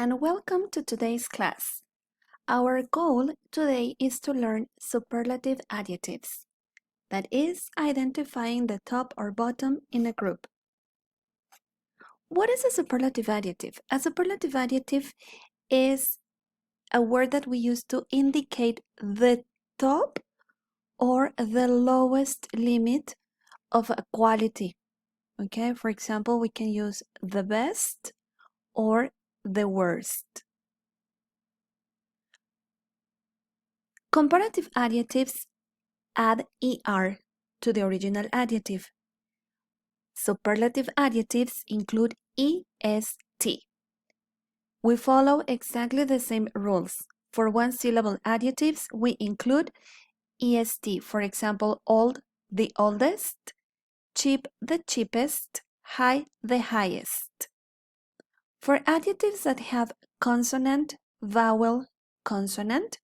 and welcome to today's class. Our goal today is to learn superlative adjectives, that is, identifying the top or bottom in a group. What is a superlative adjective? A superlative adjective is a word that we use to indicate the top or the lowest limit of a quality. Okay, for example, we can use the best or the worst. Comparative adjectives add er to the original adjective. Superlative adjectives include est. We follow exactly the same rules. For one-syllable adjectives, we include est. For example, old, the oldest, cheap, the cheapest, high, the highest. For adjectives that have consonant, vowel, consonant,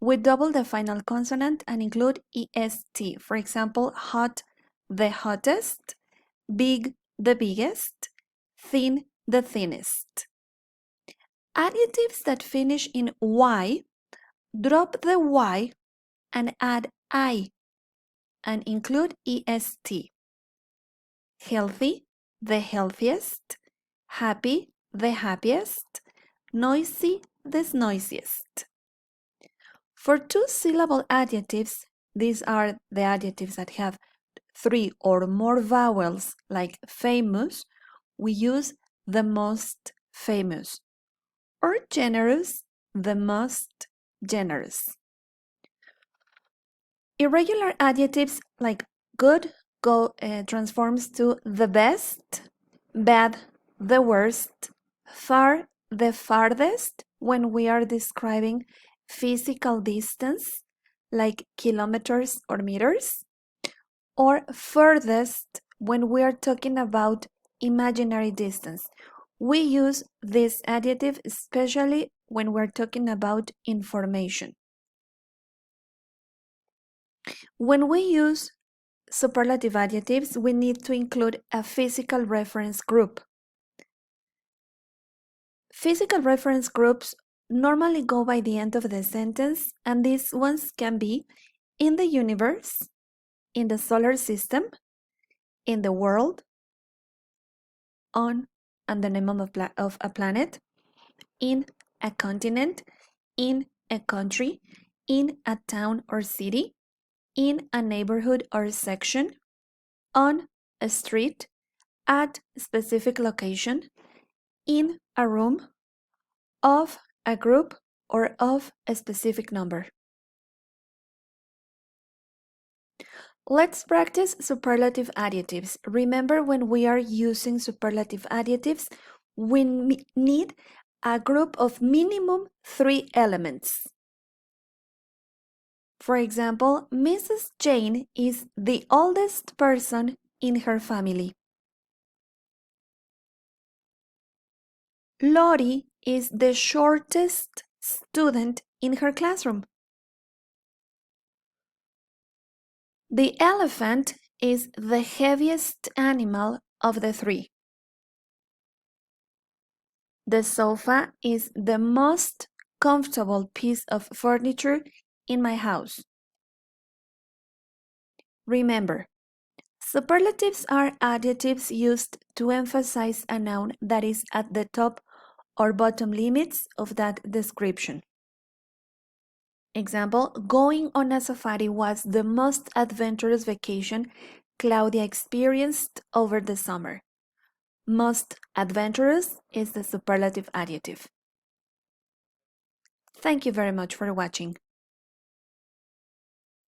we double the final consonant and include est. For example, hot, the hottest, big, the biggest, thin, the thinnest. Adjectives that finish in y, drop the y and add I and include est. Healthy, the healthiest, happy, the happiest, noisy, the noisiest. For two-syllable adjectives, these are the adjectives that have 3 or more vowels, like famous, we use the most famous, or generous, the most generous. Irregular adjectives like good transforms to the best, bad, the worst, far, the farthest when we are describing physical distance, like kilometers or meters, or furthest when we are talking about imaginary distance. We use this adjective especially when we're talking about information. When we use superlative adjectives, we need to include a physical reference group. Physical reference groups normally go by the end of the sentence, and these ones can be in the universe, in the solar system, in the world, on and the name of a planet, in a continent, in a country, in a town or city, in a neighborhood or section, on a street, at a specific location, in a room, of a group, or of a specific number. Let's practice superlative adjectives. Remember, when we are using superlative adjectives, we need a group of minimum 3 elements. For example, Mrs. Jane is the oldest person in her family. Lori is the shortest student in her classroom. The elephant is the heaviest animal of the 3. The sofa is the most comfortable piece of furniture in my house. Remember, superlatives are adjectives used to emphasize a noun that is at the top or bottom limits of that description. Example, going on a safari was the most adventurous vacation Claudia experienced over the summer. Most adventurous is the superlative adjective. Thank you very much for watching.